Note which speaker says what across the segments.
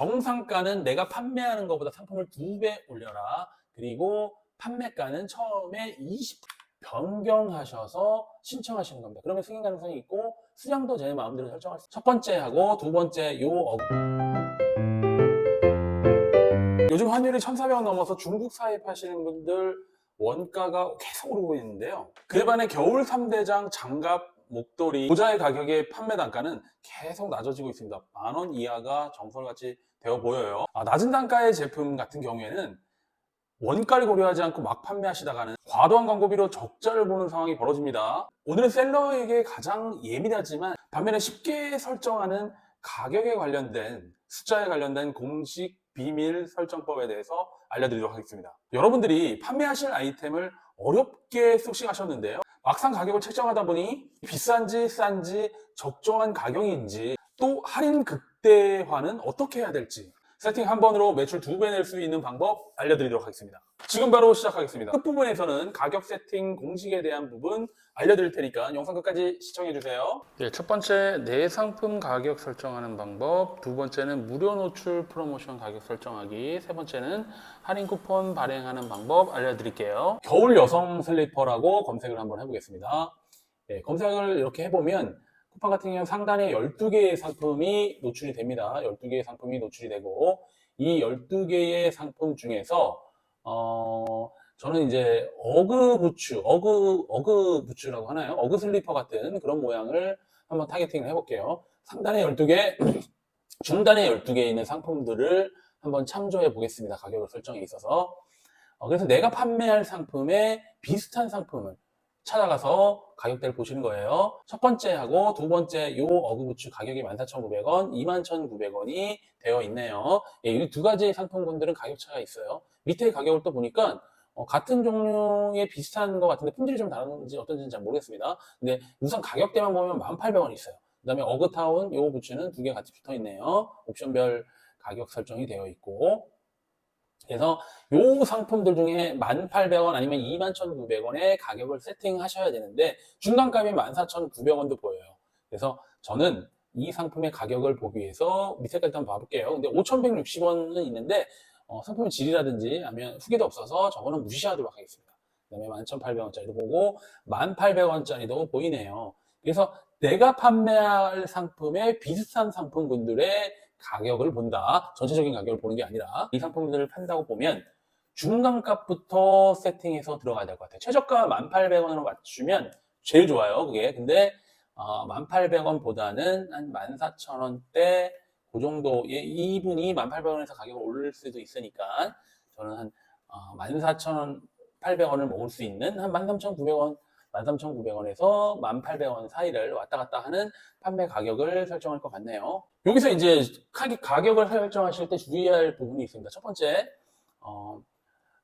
Speaker 1: 정상가는 내가 판매하는 것보다 상품을 2배 올려라. 그리고 판매가는 처음에 20% 변경하셔서 신청하시는 겁니다. 그러면 승인 가능성이 있고 수량도 제 마음대로 설정할 수 있어요. 첫 번째 하고 두 번째 요즘 환율이 1,400원 넘어서 중국 사입하시는 분들 원가가 계속 오르고 있는데요. 그에 반해 겨울 3대장, 장갑, 목도리, 모자의 가격의 판매 단가는 계속 낮아지고 있습니다. 10,000원 이하가 정설같이 되어 보여요. 낮은 단가의 제품 같은 경우에는 원가를 고려하지 않고 막 판매하시다가는 과도한 광고비로 적자를 보는 상황이 벌어집니다. 오늘은 셀러에게 가장 예민하지만 반면에 쉽게 설정하는 가격에 관련된 숫자에 관련된 공식 비밀 설정법에 대해서 알려드리도록 하겠습니다. 여러분들이 판매하실 아이템을 어렵게 소싱하셨는데요. 막상 가격을 책정하다 보니 비싼지 싼지 적정한 가격인지 또 할인 극대화는 어떻게 해야 될지 세팅 한 번으로 매출 2배 낼 수 있는 방법 알려드리도록 하겠습니다. 지금 바로 시작하겠습니다. 끝부분에서는 가격 세팅 공식에 대한 부분 알려드릴 테니까 영상 끝까지 시청해주세요. 첫 번째, 내 상품 가격 설정하는 방법. 두 번째는 무료 노출 프로모션 가격 설정하기. 세 번째는 할인 쿠폰 발행하는 방법 알려드릴게요. 겨울 여성 슬리퍼라고 검색을 한번 해보겠습니다. 검색을 이렇게 해보면 쿠팡 같은 경우는 상단에 12개의 상품이 노출이 됩니다. 12개의 상품이 노출이 되고 이 12개의 상품 중에서 저는 이제 어그 부츠라고 하나요? 어그 슬리퍼 같은 그런 모양을 한번 타겟팅을 해볼게요. 상단에 12개, 중단에 12개 있는 상품들을 한번 참조해 보겠습니다. 가격을 설정에 있어서. 그래서 내가 판매할 상품에 비슷한 상품을 찾아가서 가격대를 보시는 거예요. 첫 번째하고 두 번째 요 어그부츠 가격이 14,900원, 21,900원이 되어 있네요. 이 두 가지 상품군들은 가격 차가 있어요. 밑에 가격을 또 보니까 같은 종류의 비슷한 것 같은데 품질이 좀 다른지 어떤지는 잘 모르겠습니다. 근데 우선 가격대만 보면 1,800원이 있어요. 그 다음에 어그타운 요 부츠는 두 개 같이 붙어 있네요. 옵션별 가격 설정이 되어 있고 그래서 요 상품들 중에 1,800원 아니면 21,900원의 가격을 세팅하셔야 되는데 중간값이 14,900원도 보여요. 그래서 저는 이 상품의 가격을 보기 위해서 밑에까지 한번 봐볼게요. 근데 5,160원은 있는데 상품의 질이라든지 아니면 후기도 없어서 저거는 무시하도록 하겠습니다. 그 다음에 11,800원짜리도 보고 1,800원짜리도 보이네요. 그래서 내가 판매할 상품에 비슷한 상품군들의 가격을 본다. 전체적인 가격을 보는 게 아니라 이 상품들을 판다고 보면 중간값부터 세팅해서 들어가야 될 것 같아요. 최저가 1,800원으로 맞추면 제일 좋아요. 그게. 근데 1,800원보다는 한 14,000원대 그 정도 이분이 1,800원에서 가격을 올릴 수도 있으니까 저는 한 14,800원을 먹을 수 있는 한 13,900원 13,900원에서 1,800원 사이를 왔다 갔다 하는 판매 가격을 설정할 것 같네요. 여기서 이제 가격을 설정하실 때 주의할 부분이 있습니다. 첫 번째,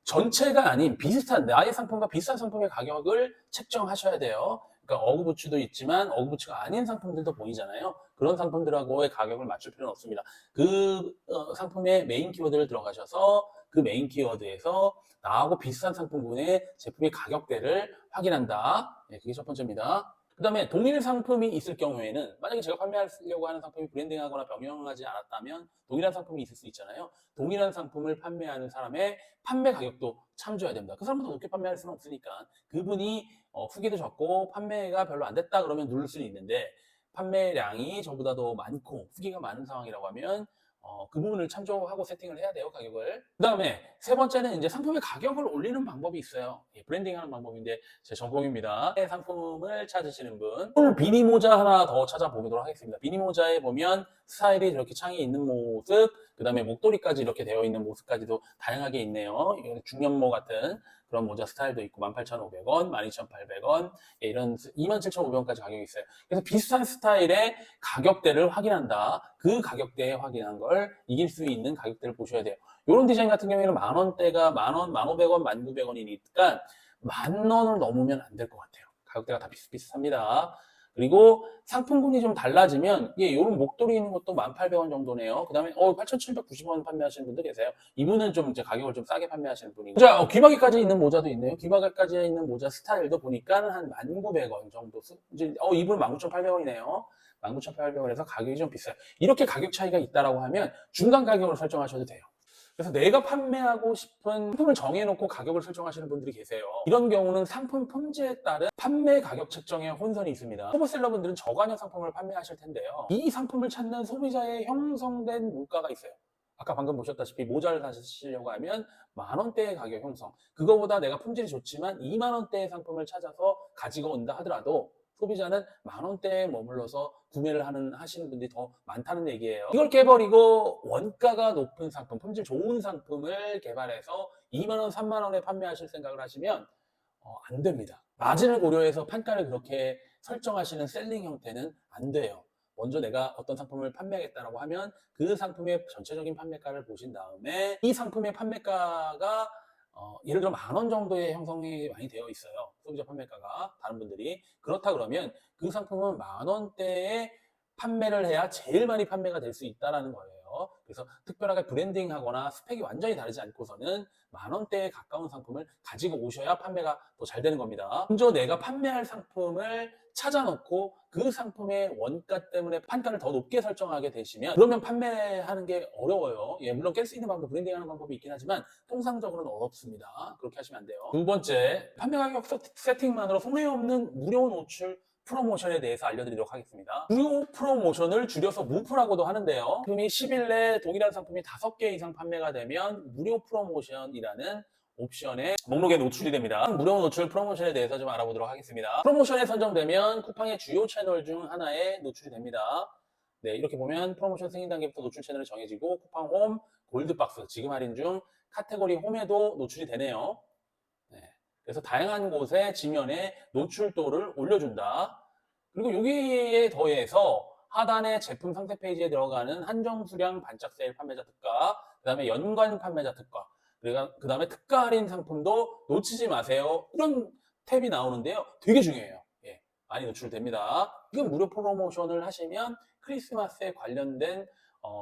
Speaker 1: 전체가 아닌 비슷한 나의 상품과 비슷한 상품의 가격을 책정하셔야 돼요. 그러니까 어그부츠도 있지만 어그부츠가 아닌 상품들도 보이잖아요. 그런 상품들하고의 가격을 맞출 필요는 없습니다. 그 상품의 메인 키워드를 들어가셔서 그 메인 키워드에서 나하고 비슷한 상품군의 제품의 가격대를 확인한다. 그게 첫 번째입니다. 그 다음에 동일 상품이 있을 경우에는 만약에 제가 판매하려고 하는 상품이 브랜딩하거나 병행하지 않았다면 동일한 상품이 있을 수 있잖아요. 동일한 상품을 판매하는 사람의 판매 가격도 참조해야 됩니다. 그 사람보다 높게 판매할 수는 없으니까 그분이 후기도 적고 판매가 별로 안 됐다 그러면 누를 수는 있는데 판매량이 저보다 더 많고 후기가 많은 상황이라고 하면 그 부분을 참조하고 세팅을 해야 돼요, 가격을. 그 다음에 세 번째는 이제 상품의 가격을 올리는 방법이 있어요. 브랜딩하는 방법인데 제 전공입니다. 상품을 찾으시는 분. 오늘 비니 모자 하나 더 찾아보도록 하겠습니다. 비니 모자에 보면 스타일이 이렇게 창이 있는 모습, 그 다음에 목도리까지 이렇게 되어 있는 모습까지도 다양하게 있네요. 중년모 같은 그런 모자 스타일도 있고 18,500원, 12,800원 이런 27,500원까지 가격이 있어요. 그래서 비슷한 스타일의 가격대를 확인한다. 그 가격대에 확인한 걸 이길 수 있는 가격대를 보셔야 돼요. 이런 디자인 같은 경우에는 만원대가 만원, 1,500원, 1,900원이니까 10,000원을 넘으면 안 될 것 같아요. 가격대가 다 비슷비슷합니다. 그리고 상품군이 좀 달라지면 이런 목도리 있는 것도 1,800원 정도네요. 그 다음에 8,790원 판매하시는 분도 계세요. 이분은 좀 이제 가격을 좀 싸게 판매하시는 분이고. 자, 귀마개까지 있는 모자도 있네요. 귀마개까지 있는 모자 스타일도 보니까 한 1,900원 정도. 이제 이분 19,800원이네요. 19,800원 해서 가격이 좀 비싸요. 이렇게 가격 차이가 있다라고 하면 중간 가격을 설정하셔도 돼요. 그래서 내가 판매하고 싶은 상품을 정해놓고 가격을 설정하시는 분들이 계세요. 이런 경우는 상품 품질에 따른 판매 가격 책정에 혼선이 있습니다. 초보셀러분들은 저가형 상품을 판매하실 텐데요. 이 상품을 찾는 소비자의 형성된 물가가 있어요. 아까 방금 보셨다시피 모자를 사시려고 하면 만원대의 가격 형성. 그거보다 내가 품질이 좋지만 2만원대의 상품을 찾아서 가지고 온다 하더라도 소비자는 만원대에 머물러서 구매를 하시는 분들이 더 많다는 얘기예요. 이걸 깨버리고 원가가 높은 상품, 품질 좋은 상품을 개발해서 2만원, 3만원에 판매하실 생각을 하시면 안 됩니다. 마진을 고려해서 판가를 그렇게 설정하시는 셀링 형태는 안 돼요. 먼저 내가 어떤 상품을 판매하겠다라고 하면 그 상품의 전체적인 판매가를 보신 다음에 이 상품의 판매가가 예를 들어 10,000원 정도의 형성이 많이 되어 있어요. 소비자 판매가가 다른 분들이. 그렇다 그러면 그 상품은 10,000원대에 판매를 해야 제일 많이 판매가 될 수 있다는 거예요. 그래서 특별하게 브랜딩하거나 스펙이 완전히 다르지 않고서는 10,000원대에 가까운 상품을 가지고 오셔야 판매가 더 잘 되는 겁니다. 먼저 내가 판매할 상품을 찾아놓고 그 상품의 원가 때문에 판가를 더 높게 설정하게 되시면 그러면 판매하는 게 어려워요. 예, 물론 깰 수 있는 방법, 브랜딩하는 방법이 있긴 하지만 통상적으로는 어렵습니다. 그렇게 하시면 안 돼요. 두 번째, 판매 가격 세팅만으로 손해 없는 무료 노출 프로모션에 대해서 알려드리도록 하겠습니다. 무료 프로모션을 줄여서 무프라고도 하는데요. 상품이 10일 내에 동일한 상품이 5개 이상 판매가 되면 무료 프로모션이라는 옵션에 목록에 노출이 됩니다. 무료 노출 프로모션에 대해서 좀 알아보도록 하겠습니다. 프로모션에 선정되면 쿠팡의 주요 채널 중 하나에 노출이 됩니다. 네, 이렇게 보면 프로모션 승인 단계부터 노출 채널이 정해지고 쿠팡 홈, 골드박스, 지금 할인 중 카테고리 홈에도 노출이 되네요. 네, 그래서 다양한 곳에 지면에 노출도를 올려준다. 그리고 여기에 더해서 하단의 제품 상세 페이지에 들어가는 한정 수량 반짝 세일 판매자 특가, 그 다음에 연관 판매자 특가, 그 다음에 특가 할인 상품도 놓치지 마세요. 이런 탭이 나오는데요. 되게 중요해요. 예, 많이 노출됩니다. 지금 무료 프로모션을 하시면 크리스마스에 관련된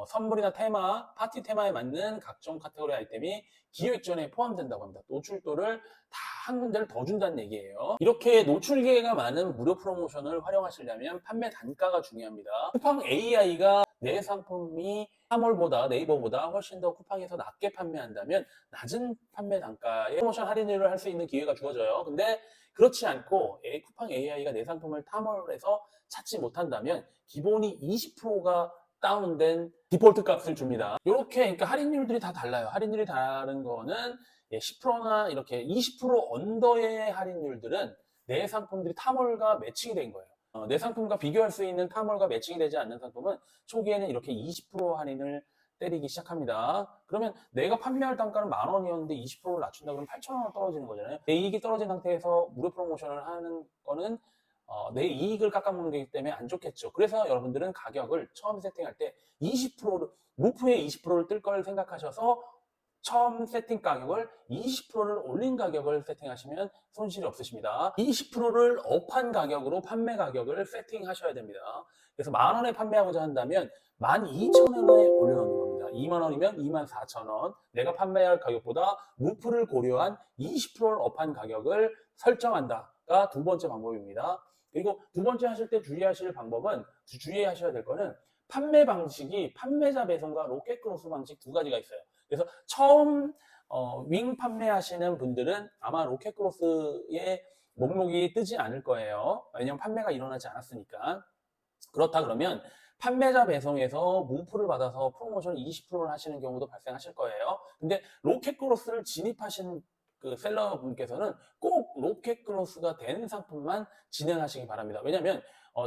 Speaker 1: 선물이나 테마, 파티 테마에 맞는 각종 카테고리 아이템이 기획전에 포함된다고 합니다. 노출도를 다 한 군데를 더 준다는 얘기예요. 이렇게 노출기회가 많은 무료 프로모션을 활용하시려면 판매 단가가 중요합니다. 쿠팡 AI가 내 상품이 3월보다 네이버보다 훨씬 더 쿠팡에서 낮게 판매한다면 낮은 판매 단가에 프로모션 할인을 할 수 있는 기회가 주어져요. 근데 그렇지 않고 쿠팡 AI가 내 상품을 탐험해서 찾지 못한다면 기본이 20%가 다운된 디폴트 값을 줍니다. 이렇게 그러니까 할인율들이 다 달라요. 할인율이 다른 거는 10%나 이렇게 20% 언더의 할인율들은 내 상품들이 탐월과 매칭이 된 거예요. 내 상품과 비교할 수 있는 탐월과 매칭이 되지 않는 상품은 초기에는 이렇게 20% 할인을 때리기 시작합니다. 그러면 내가 판매할 단가는 10,000원이었는데 20%를 낮춘다 그러면 8,000원 떨어지는 거잖아요. 내 이익이 떨어진 상태에서 무료 프로모션을 하는 거는 내 이익을 깎아먹는 거기 때문에 안 좋겠죠. 그래서 여러분들은 가격을 처음 세팅할 때 20%를, 무프에 20%를 뜰 걸 생각하셔서 처음 세팅 가격을 20%를 올린 가격을 세팅하시면 손실이 없으십니다. 20%를 업한 가격으로 판매 가격을 세팅하셔야 됩니다. 그래서 10,000원에 판매하고자 한다면 12,000원에 올려놓는 겁니다. 20,000원이면 24,000원. 내가 판매할 가격보다 무프를 고려한 20%를 업한 가격을 설정한다가 두 번째 방법입니다. 그리고 두 번째 하실 때 주의하셔야 될 거는 판매 방식이 판매자 배송과 로켓 크로스 방식 두 가지가 있어요. 그래서 처음 윙 판매하시는 분들은 아마 로켓 크로스의 목록이 뜨지 않을 거예요. 왜냐하면 판매가 일어나지 않았으니까. 그렇다 그러면 판매자 배송에서 무프를 받아서 프로모션 20%를 하시는 경우도 발생하실 거예요. 근데 로켓 크로스를 진입하신 그 셀러분께서는 꼭 로켓 크로스가 된 상품만 진행하시기 바랍니다. 왜냐하면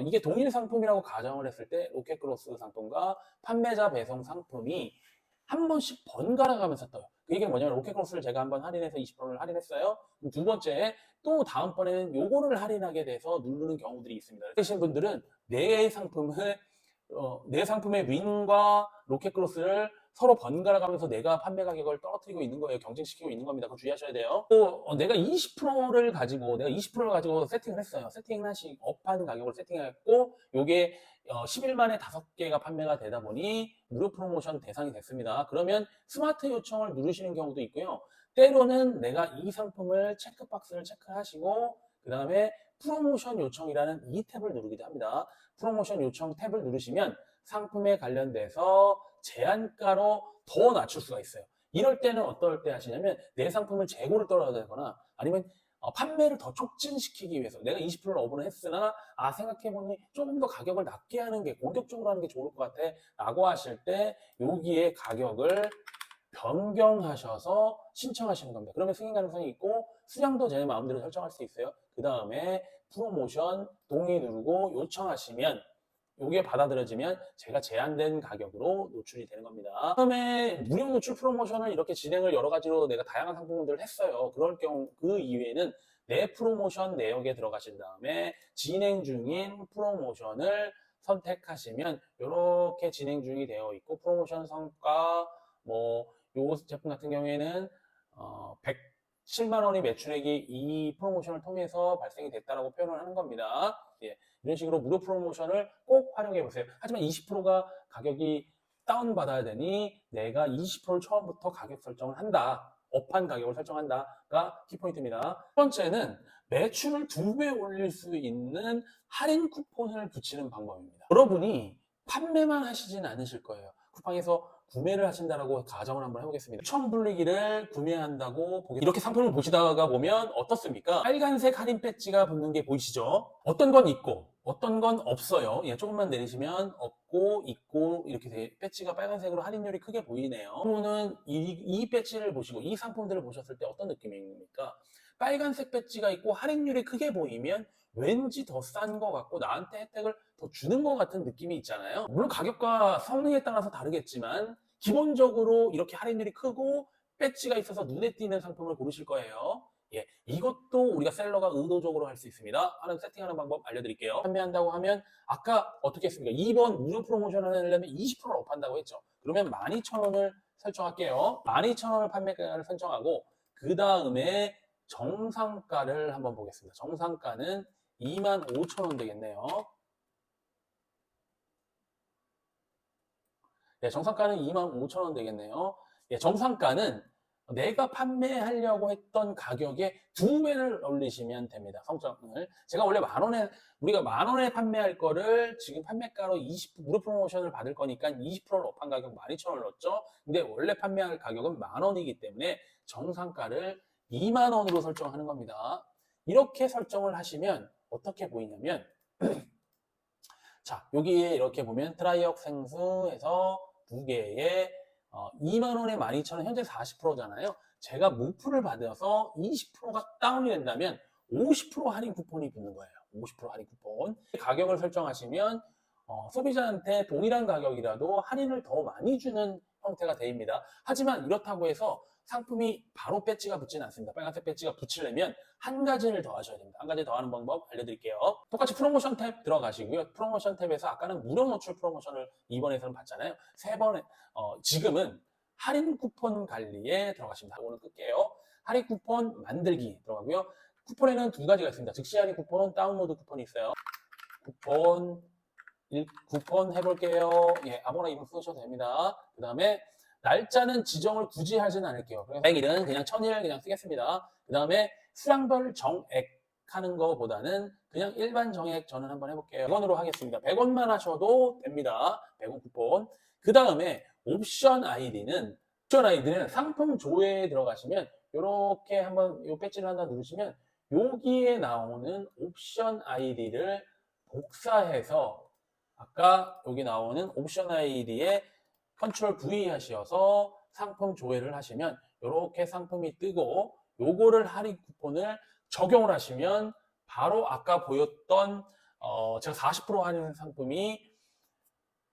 Speaker 1: 이게 동일 상품이라고 가정을 했을 때 로켓 크로스 상품과 판매자 배송 상품이 한 번씩 번갈아 가면서 떠요. 그 얘기는 뭐냐면 로켓 크로스를 제가 한번 할인해서 20%를 할인했어요. 두 번째 또 다음번에는 요거를 할인하게 돼서 누르는 경우들이 있습니다. 그러신 분들은 내 상품의 윈과 로켓 크로스를 서로 번갈아 가면서 내가 판매 가격을 떨어뜨리고 있는 거예요. 경쟁시키고 있는 겁니다. 그거 주의하셔야 돼요. 또 내가 20%를 가지고 세팅을 했어요. 업하는 가격을 세팅했고 요게 10일 만에 5개가 판매가 되다 보니 무료 프로모션 대상이 됐습니다. 그러면 스마트 요청을 누르시는 경우도 있고요. 때로는 내가 이 상품을 체크박스를 체크하시고 그 다음에 프로모션 요청이라는 이 탭을 누르기도 합니다. 프로모션 요청 탭을 누르시면 상품에 관련돼서 제한가로 더 낮출 수가 있어요. 이럴 때는 어떨 때 하시냐면 내 상품을 재고를 떨어야 되거나 아니면 판매를 더 촉진시키기 위해서 내가 20%를 어분을 했으나 생각해보니 조금 더 가격을 낮게 하는 게 공격적으로 하는 게 좋을 것 같아 라고 하실 때 여기에 가격을 변경하셔서 신청하시는 겁니다. 그러면 승인 가능성이 있고 수량도 제 마음대로 설정할 수 있어요. 그 다음에 프로모션 동의 누르고 요청하시면 이게 받아들여지면 제가 제한된 가격으로 노출이 되는 겁니다. 처음에 무료 노출 프로모션을 이렇게 진행을 여러 가지로 내가 다양한 상품들을 했어요. 그럴 경우 그 이외에는 내 프로모션 내역에 들어가신 다음에 진행 중인 프로모션을 선택하시면 이렇게 진행 중이 되어 있고 프로모션 성과 요 제품 같은 경우에는 107만 원의 매출액이 이 프로모션을 통해서 발생이 됐다라고 표현을 하는 겁니다. 예, 이런 식으로 무료 프로모션을 꼭 활용해 보세요. 하지만 20%가 가격이 다운받아야 되니 내가 20%를 처음부터 가격 설정을 한다. 업한 가격을 설정한다가 키포인트입니다. 첫 번째는 매출을 2배 올릴 수 있는 할인 쿠폰을 붙이는 방법입니다. 여러분이 판매만 하시진 않으실 거예요. 쿠팡에서 구매를 하신다라고 가정을 한번 해보겠습니다. 추천 불리기를 구매한다고 이렇게 상품을 보시다가 보면 어떻습니까? 빨간색 할인 배지가 붙는 게 보이시죠? 어떤 건 있고 어떤 건 없어요. 예, 조금만 내리시면 없고 있고 이렇게 배지가 빨간색으로 할인율이 크게 보이네요. 여러분은 이 배지를 보시고 이 상품들을 보셨을 때 어떤 느낌입니까? 빨간색 배지가 있고 할인율이 크게 보이면 왠지 더 싼 것 같고 나한테 혜택을 더 주는 것 같은 느낌이 있잖아요. 물론 가격과 성능에 따라서 다르겠지만 기본적으로 이렇게 할인율이 크고 배지가 있어서 눈에 띄는 상품을 고르실 거예요. 예, 이것도 우리가 셀러가 의도적으로 할 수 있습니다. 하는 세팅하는 방법 알려드릴게요. 판매한다고 하면 아까 어떻게 했습니까? 2번 무료 프로모션 하려면 20%를 업한다고 했죠. 그러면 12,000원을 설정할게요. 12,000원을 판매가를 설정하고 그 다음에 정상가를 한번 보겠습니다. 정상가는 25,000원 되겠네요. 네, 정상가는 25,000원 되겠네요. 예, 정상가는 내가 판매하려고 했던 가격의 2배를 올리시면 됩니다. 성적을. 제가 원래 우리가 10,000원에 판매할 거를 지금 판매가로 무료 프로모션을 받을 거니까 20%를 업한 가격 12,000원을 넣었죠. 근데 원래 판매할 가격은 10,000원이기 때문에 정상가를 20,000원으로 설정하는 겁니다. 이렇게 설정을 하시면 어떻게 보이냐면 자, 여기에 이렇게 보면 트라이억 생수에서 두 개에 2만원에 12,000원, 현재 40%잖아요. 제가 무프를 받아서 20%가 다운이 된다면 50% 할인 쿠폰이 붙는 거예요. 50% 할인 쿠폰. 가격을 설정하시면 소비자한테 동일한 가격이라도 할인을 더 많이 주는 형태가 됩니다. 하지만 이렇다고 해서 상품이 바로 배지가 붙지는 않습니다. 빨간색 배지가 붙이려면 한 가지를 더 하셔야 됩니다. 한 가지 더 하는 방법 알려드릴게요. 똑같이 프로모션 탭 들어가시고요. 프로모션 탭에서 아까는 무료 노출 프로모션을 2번에서는 받잖아요. 3번에 지금은 할인 쿠폰 관리에 들어가십니다. 이거는 끌게요. 할인 쿠폰 만들기 들어가고요. 쿠폰에는 두 가지가 있습니다. 즉시 할인 쿠폰, 다운로드 쿠폰이 있어요. 쿠폰 해볼게요. 예, 아무나 이름 쓰셔도 됩니다. 그 다음에 날짜는 지정을 굳이 하진 않을게요. 100일은 그냥 1000일 그냥 쓰겠습니다. 그 다음에 수량별 정액 하는 거보다는 그냥 일반 정액 저는 한번 해볼게요. 100원으로 하겠습니다. 100원만 하셔도 됩니다. 100원 쿠폰. 그 다음에 옵션 아이디는 상품 조회에 들어가시면 이렇게 한번 이 배지를 하나 누르시면 여기에 나오는 옵션 아이디를 복사해서 아까 여기 나오는 옵션 아이디에 컨트롤 V 하셔서 상품 조회를 하시면 이렇게 상품이 뜨고 요거를 할인 쿠폰을 적용을 하시면 바로 아까 보였던 제가 40% 할인 상품이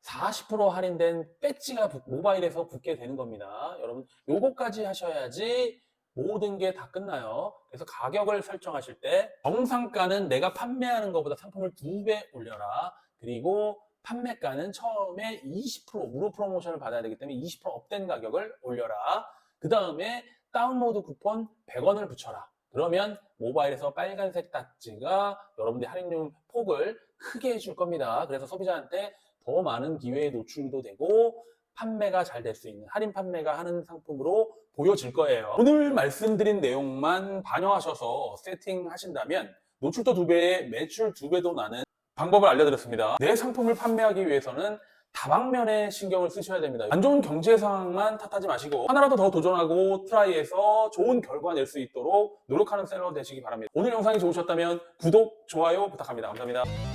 Speaker 1: 40% 할인된 배지가 모바일에서 붙게 되는 겁니다. 여러분 요거까지 하셔야지 모든 게 다 끝나요. 그래서 가격을 설정하실 때 정상가는 내가 판매하는 것보다 상품을 2배 올려라. 그리고 판매가는 처음에 20% 무료 프로모션을 받아야 되기 때문에 20% 업된 가격을 올려라. 그 다음에 다운로드 쿠폰 100원을 붙여라. 그러면 모바일에서 빨간색 딱지가 여러분들의 할인율 폭을 크게 해줄 겁니다. 그래서 소비자한테 더 많은 기회에 노출도 되고 판매가 잘 될 수 있는 할인 판매가 하는 상품으로 보여질 거예요. 오늘 말씀드린 내용만 반영하셔서 세팅하신다면 노출도 2배에 매출 2배도 나는 방법을 알려드렸습니다. 내 상품을 판매하기 위해서는 다방면에 신경을 쓰셔야 됩니다. 안 좋은 경제 상황만 탓하지 마시고 하나라도 더 도전하고 트라이해서 좋은 결과 낼 수 있도록 노력하는 셀러 되시기 바랍니다. 오늘 영상이 좋으셨다면 구독, 좋아요 부탁합니다. 감사합니다.